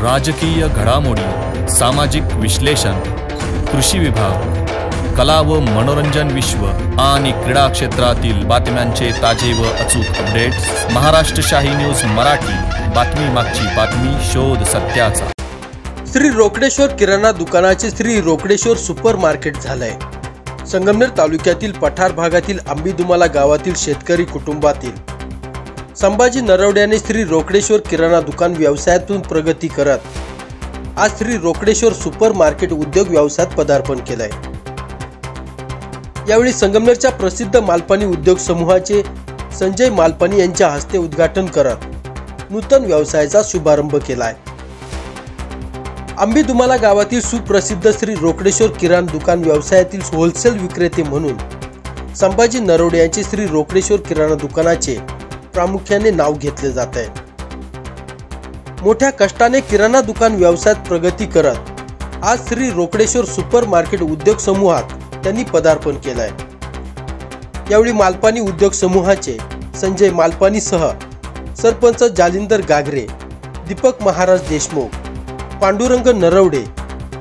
राजकीय घडामोडी, सामाजिक विश्लेषण, कृषी विभाग, कला व मनोरंजन विश्व आणि क्रीडा क्षेत्रातील बातम्यांचे ताजे व अचूक अपडेट्स महाराष्ट्र शाही न्यूज मराठी। बातमी मागची बातमी, शोध सत्याचा। श्री रोकडेश्वर किराणा दुकानाचे श्री रोकडेश्वर सुपर मार्केट झालंय। संगमनेर तालुक्यातील पठार भागातील आंबीदुमाला गावातील शेतकरी कुटुंबातील संभाजी नरवड्याने श्री रोकडेश्वर किराणा दुकान व्यवसायातून प्रगती करत आज श्री रोकडेश्वर सुपर मार्केट उद्योग व्यवसायात पदार्पण केलंय। यावेळी संगमनेरच्या प्रसिद्ध मालपानी उद्योग समूहाचे संजय मालपानी यांच्या हस्ते उद्घाटन करत नूतन व्यवसायाचा शुभारंभ केलाय। आंबीदुमाला गावातील सुप्रसिद्ध श्री रोकडेश्वर किराणा दुकान व्यवसायातील होलसेल विक्रेते म्हणून संभाजी नरवडे यांचे श्री रोकडेश्वर किराणा दुकानाचे प्रामुख्याने नाव घेतले जात आहे। मोठ्या कष्टाने किराणा दुकान व्यवसायात प्रगती करत आज श्री रोकडेश्वर सुपर मार्केट उद्योग समूहात त्यांनी पदार्पण केलंय। यावेळी मालपानी उद्योग समूहाचे संजय मालपानी सह सरपंच जालिंदर गागरे, दीपक महाराज देशमुख, पांडुरंग नरवडे,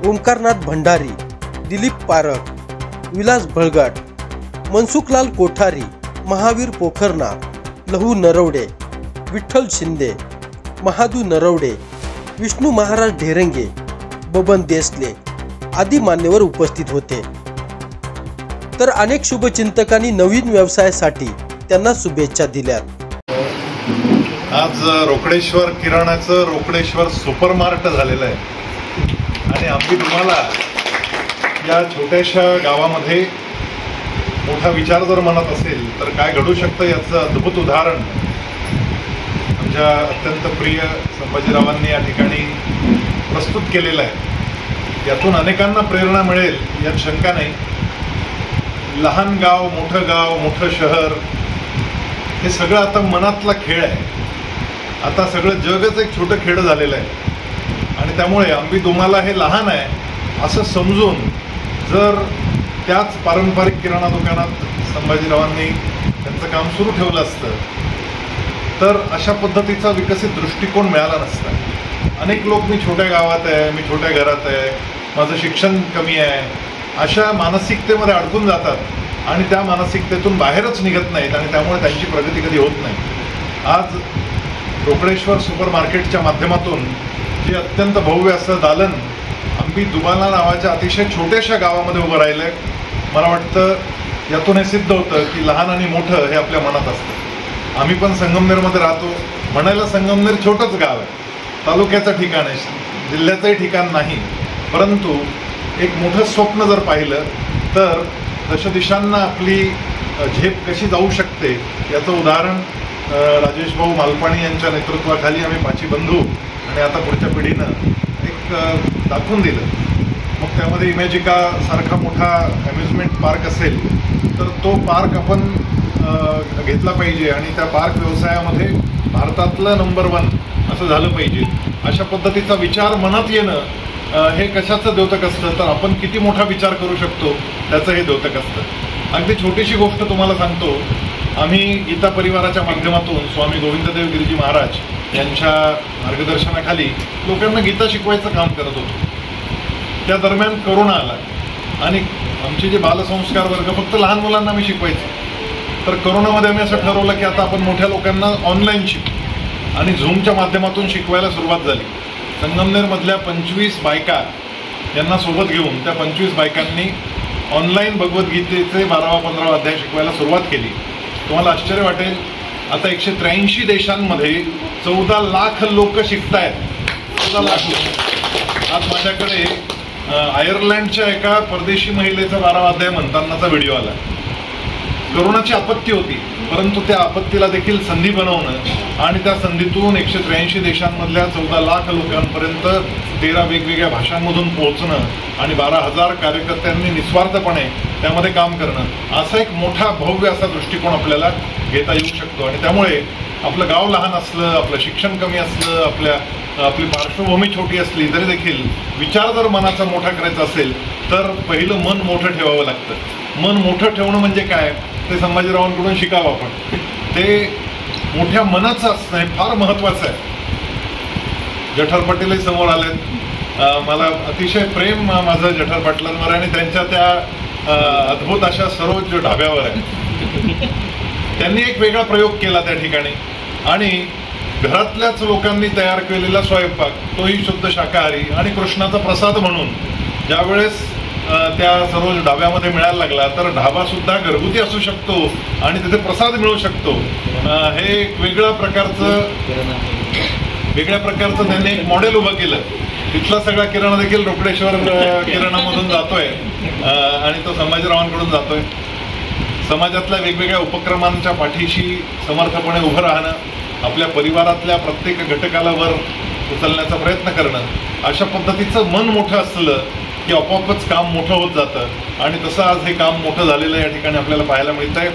ओंकारनाथ भंडारी, दिलीप पारख, विलास भळगट, मनसुखलाल कोठारी, महावीर पोखरना, लहू नरवडे, विठ्ठल शिंदे, महादू नरवडे, विष्णू महाराज ढेरंगे, बबन देसले आदी मान्यवर उपस्थित होते। तर अनेक शुभचिंतकांनी नवीन व्यवसायासाठी त्यांना शुभेच्छा दिल्यात। आज रोकडेश्वर किराणाचं रोकडेश्वर सुपर मार्केट झालेलं आहे आणि आंबीदुमाला या छोट्याशा गावामध्ये मोठा विचार जर मनात असेल तर काय घडू शकतं याचं अद्भुत उदाहरण आमच्या अत्यंत प्रिय संभाजीरावांनी या ठिकाणी प्रस्तुत केलेलं आहे। यातून अनेकांना प्रेरणा मिळेल यात शंका नाही। लहान गाव, मोठं शहर हे सगळं आता मनातला खेळ आहे। आता सगळं जगच एक छोटं खेडं झालेलं आहे आणि त्यामुळे आंबीदुमाला हे लहान आहे असं समजून जर त्याच पारंपरिक किराणा दुकानात संभाजीरावांनी त्यांचं काम सुरू ठेवलं असतं तर अशा पद्धतीचा विकसित दृष्टिकोन मिळाला नसता। अनेक लोक मी छोट्या गावात आहे, मी छोट्या घरात आहे, माझं शिक्षण कमी आहे, अशा मानसिकतेमध्ये अडकून जातात आणि त्या मानसिकतेतून बाहेरच निघत नाहीत आणि त्यामुळे त्यांची प्रगती कधी होत नाही। आज रोकडेश्वर सुपर मार्केटच्या माध्यमातून जे अत्यंत भव्य असं दालन आंबीदुमाला नावाच्या अतिशय छोट्याशा गावामध्ये उभं राहिलंय, मला वाटतं यातून हे सिद्ध होतं की लहान आणि मोठं हे आपल्या मनात असतं। आम्ही पण संगमनेरमध्ये राहतो, म्हणायला संगमनेर छोटंच गाव आहे, तालुक्याचं ठिकाण आहे, जिल्ह्याचंही ठिकाण नाही, परंतु एक मोठं स्वप्न जर पाहिलं तर दशदिशांना आपली झेप कशी जाऊ शकते याचं उदाहरण राजेश भाऊ मालपानी यांच्या नेतृत्वाखाली आम्ही पाची बंधू आणि आता पुढच्या पिढीनं एक दाखवून दिलं। मग त्यामध्ये इमॅजिका सारखा मोठा अम्युजमेंट पार्क असेल तर तो पार्क आपण घेतला पाहिजे आणि त्या पार्क व्यवसायामध्ये भारतातलं नंबर 1 असं झालं पाहिजे। अशा पद्धतीचा विचार मनात येणं हे कशाचं द्योतक असतं तर आपण किती मोठा विचार करू शकतो त्याचं हे द्योतक असतं। अगदी छोटीशी गोष्ट तुम्हाला सांगतो। आम्ही गीता परिवाराच्या माध्यमातून स्वामी गोविंददेव गिरीजी महाराज यांच्या मार्गदर्शनाखाली लोकांना गीता शिकवायचं काम करत होतो। त्या दरम्यान कोरोना आला आणि आमचे जे बालसंस्कार वर्ग फक्त लहान मुलांना आम्ही शिकवायचो। तर कोरोनामध्ये आम्ही असं ठरवलं की आता आपण मोठ्या लोकांना ऑनलाईन शिकू आणि झूमच्या माध्यमातून शिकवायला सुरुवात झाली। संगमनेरमधल्या 25 बायका यांना सोबत घेऊन त्या 25 बायकांनी ऑनलाईन भगवद्गीतेचे 12वा-15वा अध्याय शिकवायला सुरुवात केली। तुम्हाला आश्चर्य वाटेल, आता 183 देशांमध्ये 14 लाख लोक शिकतायत। 14 लाख लोक। आज माझ्याकडे आयर्लंडच्या एका परदेशी महिलेचा 12वा अध्याय म्हणतानाचा व्हिडिओ आला। कोरोनाची आपत्ती होती परंतु त्या आपत्तीला देखील संधी बनवणं आणि त्या संधीतून 183 देशांमधल्या 14 लाख लोकांपर्यंत 13 वेगवेगळ्या भाषांमधून पोहोचणं आणि 12,000 कार्यकर्त्यांनी निस्वार्थपणे त्यामध्ये काम करणं असा एक मोठा भव्य असा दृष्टिकोन आपल्याला घेता येऊ शकतो। आणि त्यामुळे आपलं गाव लहान असलं, आपलं शिक्षण कमी असलं, आपली पार्श्वभूमी छोटी असली तरी देखील विचार जर मनाचा मोठा करायचा असेल तर पहिलं मन मोठं ठेवावं लागतं। मन मोठं ठेवणं म्हणजे काय ते संभाजीरावांकडून शिकावं आपण। ते मोठ्या मनाचं असणं हे फार महत्त्वाचं आहे। जठार पाटीलही समोर आलेत. मला अतिशय प्रेम माझं जठार पाटलांवर आणि त्यांच्या त्या अद्भुत अशा सरोज ढाब्यावर आहे. त्यांनी एक वेगळा प्रयोग केला त्या ठिकाणी आणि घरातल्याच लोकांनी तयार केलेला स्वयंपाक, तोही शुद्ध शाकाहारी आणि कृष्णाचा प्रसाद म्हणून ज्यावेळेस त्या सरोज ढाब्यामध्ये मिळायला लागला, तर ढाबा सुद्धा घरगुती असू शकतो आणि तिथे प्रसाद मिळू शकतो. हे एक वेगळ्या प्रकारचं त्यांनी एक मॉडेल उभं केलं. तिथला सगळा किराणा देखील रोकडेश्वर किराणामधून जातोय आणि तो संभाजीरावांकडून जातोय. समाजातल्या वेगवेगळ्या उपक्रमांच्या पाठीशी समर्थपणे उभं राहणं, आपल्या परिवारातल्या प्रत्येक घटकाला वर उचलण्याचा प्रयत्न करणं, अशा पद्धतीचं मन मोठं असलं की आपोआपच काम मोठं होत जातं आणि तसं आज हे काम मोठं झालेलं या ठिकाणी आपल्याला पाहायला मिळत आहे.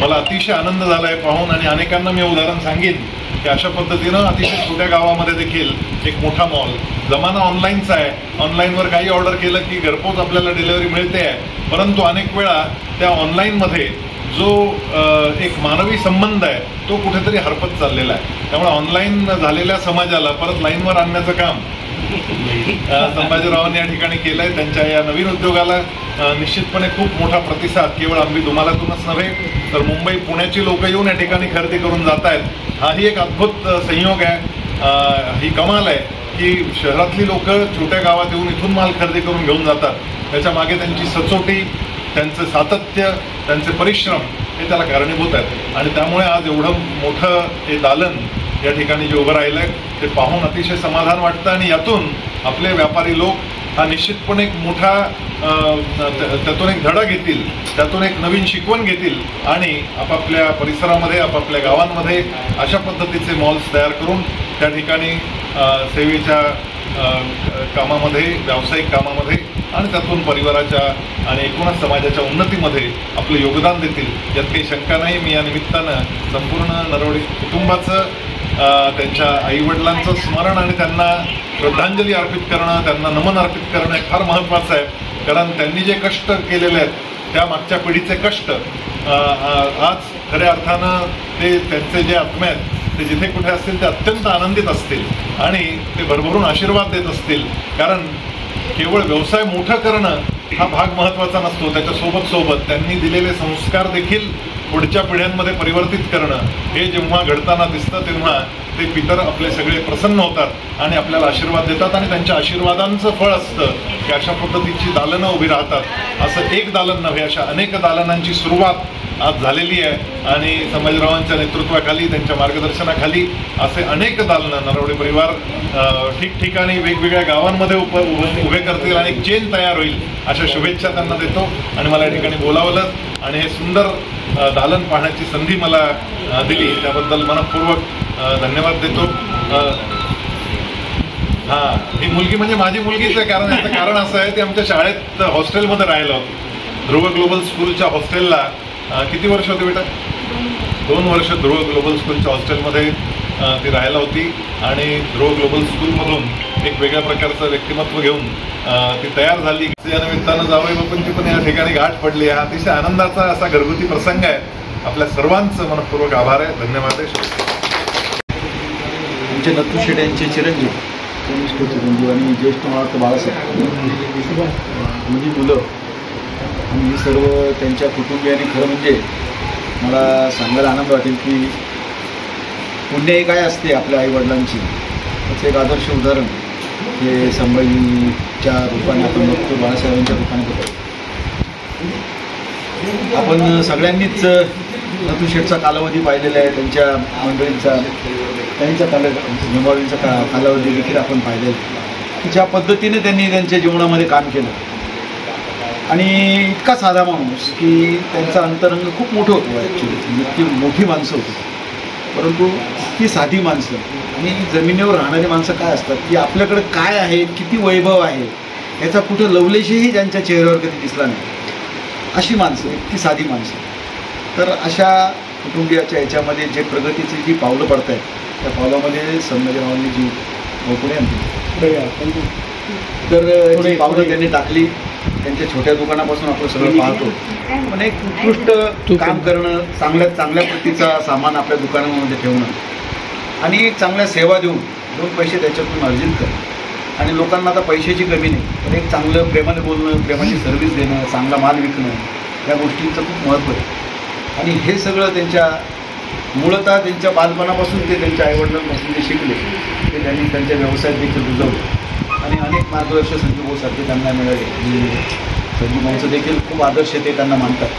मला अतिशय आनंद झाला आहे पाहून आणि अनेकांना मी उदाहरण सांगेन की अशा पद्धतीनं अतिशय छोट्या गावामध्ये देखील एक मोठा मॉल. जमाना ऑनलाईनचा आहे, ऑनलाईनवर काही ऑर्डर केलं की घरपोच आपल्याला डिलिव्हरी मिळते आहे, परंतु अनेक वेळा त्या ऑनलाईनमध्ये जो एक मानवी संबंध आहे तो कुठेतरी हरपत चाललेला आहे. त्यामुळे ऑनलाईन झालेल्या समाजाला परत लाईनवर आणण्याचं काम संभाजीरावांनी या ठिकाणी केलंय. त्यांच्या या नवीन उद्योगाला निश्चितपणे खूप मोठा प्रतिसाद केवळ आंबी दुमालातूनच नव्हे तर मुंबई पुण्याची लोक येऊन या ठिकाणी खरेदी करून जात आहेत. हाही एक अद्भुत संयोग आहे. ही कमाल आहे की शहरातली लोक छोट्या गावात येऊन इथून माल खरेदी करून घेऊन जातात. त्याच्या मागे त्यांची सचोटी, त्यांचं सातत्य, त्यांचे परिश्रम हे त्याला कारणीभूत आहेत आणि त्यामुळे आज एवढं मोठं हे दालन या ठिकाणी जे उभं राहिलं आहे ते पाहून अतिशय समाधान वाटतं आणि यातून आपले व्यापारी लोक हा निश्चितपणे एक मोठा त्यातून एक धडा घेतील, त्यातून एक नवीन शिकवण घेतील आणि आपापल्या परिसरामध्ये, आपापल्या गावांमध्ये अशा पद्धतीचे मॉल्स तयार करून त्या ठिकाणी सेवेच्या कामामध्ये, व्यावसायिक कामामध्ये आणि त्यातून परिवाराच्या आणि एकूणच समाजाच्या उन्नतीमध्ये आपलं योगदान देतील यात काही शंका नाही. मी या निमित्तानं संपूर्ण नरवडे कुटुंबाचं, त्यांच्या आईवडिलांचं स्मरण आणि त्यांना श्रद्धांजली अर्पित करणं, त्यांना नमन अर्पित करणं हे फार महत्त्वाचं आहे. कारण त्यांनी जे कष्ट केलेले आहेत त्या मागच्या पिढीचे कष्ट आज खऱ्या अर्थानं ते त्यांचे जे आत्मे आहेत ते जिथे कुठे असतील ते अत्यंत आनंदित असतील आणि ते भरभरून आशीर्वाद देत असतील. कारण केवळ व्यवसाय मोठं करणं हा भाग महत्त्वाचा नसतो, त्याच्यासोबत त्यांनी दिलेले संस्कार देखील पुढच्या पिढ्यांमध्ये परिवर्तित करणं हे जेव्हा घडताना दिसतं तेव्हा ते पितर आपले सगळे प्रसन्न होतात आणि आपल्याला आशीर्वाद देतात आणि त्यांच्या आशीर्वादांचं फळ असतं की अशा पद्धतीची दालनं उभी राहतात. असं एक दालन नव्हे, अशा अनेक दालनांची सुरुवात आज झालेली आहे आणि संभाजीरावांच्या नेतृत्वाखाली, त्यांच्या मार्गदर्शनाखाली असे अनेक दालनं नरवडे परिवार ठिकठिकाणी वेगवेगळ्या गावांमध्ये उभे करतील आणि एक चेन तयार होईल अशा शुभेच्छा त्यांना देतो. आणि मला या ठिकाणी बोलावलं आणि हे सुंदर दालन पाहण्याची संधी मला दिली त्याबद्दल मनपूर्वक धन्यवाद देतो. ही मुलगी म्हणजे माझी मुलगीच आहे. कारण याचं कारण असं आहे, ती आमच्या शाळेत हॉस्टेलमध्ये राहिलं होतं. ध्रुव ग्लोबल स्कूलच्या हॉस्टेलला किती वर्ष होती बेटा? 2 वर्ष ध्रुव ग्लोबल स्कूलच्या हॉस्टेलमध्ये ती राहायला होती आणि ध्रुव ग्लोबल स्कूलमधून एक वेगळ्या प्रकारचं व्यक्तिमत्व घेऊन ती तयार झाली. या निमित्तानं जावई बापूंची पण या ठिकाणी गाठ पडली. हा अतिशय आनंदाचा असा घरगुती प्रसंग आहे. आपल्या सर्वांचं मनपूर्वक आभार आहे. धन्यवाद आहे. आमचे नत्तू शेट यांचे चिरंजीव, कनिष्ठ चिरंजीव आणि ज्येष्ठ महाराष्ट्र बाळासाहेब म्हणजे मुलं आणि हे सर्व त्यांच्या कुटुंबियांनी, खरं म्हणजे मला सांगायला आनंद वाटेल की पुण्य काय असते आपल्या आईवडिलांची, त्याचं एक आदर्श उदाहरण हे संभाजीच्या रूपाने आपण बघतो, बाळासाहेबांच्या रूपाने बघतो. आपण सगळ्यांनीच नत्तू शेठचा कालावधी पाहिलेला आहे, त्यांच्या मंडळींचा, त्यांच्या निभावींचा कालावधी देखील आपण पाहिलेला आहे की ज्या पद्धतीने त्यांनी त्यांच्या जीवनामध्ये काम केलं आणि इतका साधा माणूस की त्यांचं अंतरंग खूप मोठं होतं. ॲक्च्युली इतकी मोठी माणसं होती परंतु इतकी साधी माणसं आणि जमिनीवर राहणारी माणसं काय असतात की आपल्याकडे काय आहे, किती वैभव आहे याचा कुठं लवलेशही ज्यांच्या चेहऱ्यावर कधी दिसला नाही, अशी माणसं, इतकी साधी माणसं. तर अशा कुटुंबियाच्या याच्यामध्ये जे प्रगतीची जी पावलं पडत आहेत त्या पावलामध्ये संभाजीरावांनी जी पुढे आणली तर जी पावलं त्यांनी टाकली, त्यांच्या छोट्या दुकानापासून आपण सगळं पाहतो पण एक उत्कृष्ट काम करणं, चांगल्या प्रतीचा सामान आपल्या दुकानामध्ये ठेवणं आणि एक चांगल्या सेवा देऊन दोन पैसे त्याच्यातून अर्जित करणं. आणि लोकांना आता पैशाची कमी नाही, पण एक चांगलं प्रेमाने बोलणं, प्रेमाची सर्व्हिस देणं, चांगला माल विकणं, या गोष्टींचं खूप महत्त्व आहे. आणि हे सगळं त्यांच्या मूळतः त्यांच्या बालपणापासून ते त्यांच्या आईवडिलांपासून ते शिकले, ते त्यांनी त्यांच्या व्यवसायात देखील रुजवले. आणि अनेक मार्गदर्शक संजू भाऊसारखे त्यांना मिळाले. संजू भाऊचं देखील खूप आदर्श ते त्यांना मानतात.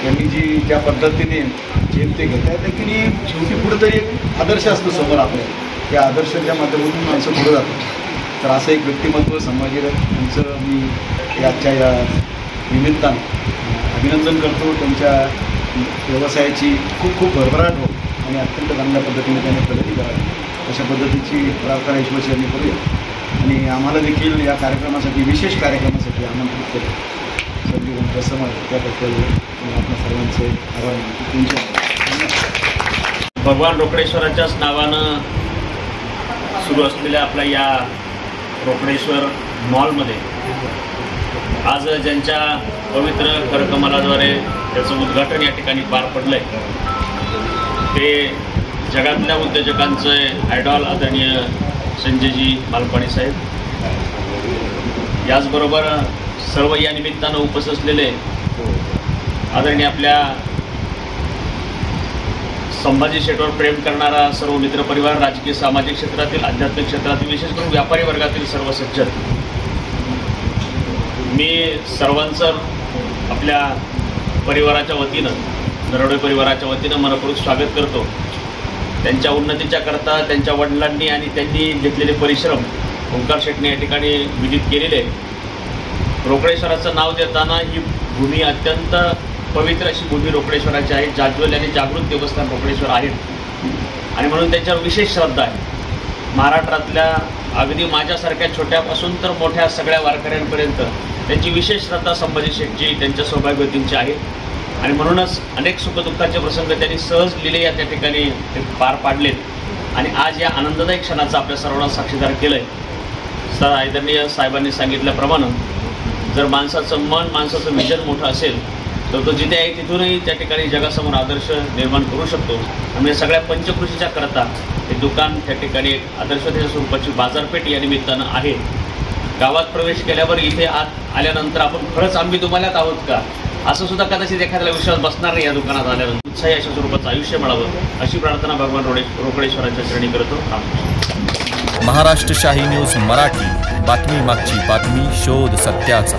त्यांनी ज्या पद्धतीने झेप ते घेत आहे देखील शेवटी कुठंतरी एक आदर्श असतो समोर आपल्या, त्या आदर्शाच्या माध्यमातून माणसं पुढं जातं. तर असं एक व्यक्तिमत्व संभाजीराव यांचं मी आजच्या या निमित्तानं अभिनंदन करतो. त्यांच्या व्यवसायाची खूप खूप भरभराट हो आणि अत्यंत चांगल्या पद्धतीने त्यांनी प्रगती करावी अशा पद्धतीची प्रार्थना ईश्वरचरणी करूया. आणि आम्हाला देखील या कार्यक्रमासाठी, विशेष कार्यक्रमासाठी आमंत्रित केलं संजू भाऊंच्या समोर, त्याबद्दल आपल्या सर्वांचे आभार मानतो. भगवान रोकडेश्वराच्याच नावानं सुरू असलेल्या आपल्या या रोकडेश्वर मॉलमध्ये आज ज्यांच्या पवित्र करकमलाद्वारे त्याचं उद्घाटन या ठिकाणी पार पडलं आहे, ते जगातल्या उद्योजकांचे आयडॉल आदरणीय संजयजी मालपाणी साहेब, याचबरोबर सर्व या निमित्तानं उपस्थित असलेले आदरणीय आपल्या संभाजी शेटवर प्रेम करणारा सर्व मित्रपरिवार, राजकीय सामाजिक क्षेत्रातील, आध्यात्मिक क्षेत्रातील, विशेष करून व्यापारी वर्गातील सर्व सज्जन, मी सर्वांचं आपल्या परिवाराच्या वतीनं, नरोडे परिवाराच्या वतीनं मनपूर्वक स्वागत करतो. त्यांच्या उन्नतीच्या करता त्यांच्या वडिलांनी आणि त्यांनी घेतलेले परिश्रम ओंकार शेटने या ठिकाणी विदित केलेले. रोकडेश्वराचं नाव देताना ही भूमी अत्यंत पवित्र अशी भूमी रोकडेश्वराची आहे. जाज्वल्य आणि जागृत देवस्थान रोकडेश्वर आहेत आणि म्हणून त्यांच्यावर विशेष श्रद्धा आहे. महाराष्ट्रातल्या अगदी माझ्यासारख्या छोट्यापासून तर मोठ्या सगळ्या वारकऱ्यांपर्यंत त्यांची विशेष श्रद्धा संभाजी शेटजी त्यांच्या सौभाग्यवतींची आहे. आणि म्हणूनच अनेक सुखदुःखाचे प्रसंग त्यांनी सहज लिले त्या ठिकाणी ते पार पाडलेत आणि आज या आनंददायी क्षणाचा आपल्या सर्वांना साक्षीदार केलं आहे. आदरणीय साहेबांनी सांगितल्याप्रमाणे जर माणसाचं मन, माणसाचं विजन मोठं असेल तर तो जिथे आहे तिथूनही त्या ठिकाणी जगासमोर आदर्श निर्माण करू शकतो. आणि सगळ्या पंचकृषीच्या करता हे दुकान त्या ठिकाणी एक आदर्शतेच्या स्वरूपाची बाजारपेठ या निमित्तानं आहे. गावात प्रवेश केल्यावर इथे आत आल्यानंतर आपण खरंच आम्ही तुम्हालाच आहोत का असं सुद्धा कदाचित एखाद्याला विश्वास बसणार नाही. या दुकानात आल्यानंतर उत्साही अशा स्वरूपाचं आयुष्य मिळावं अशी प्रार्थना भगवान रोकडेश्वराच्या चरणी करतो. महाराष्ट्र शाही न्यूज मराठी, बातमी मागची बातमी, शोध सत्याचा.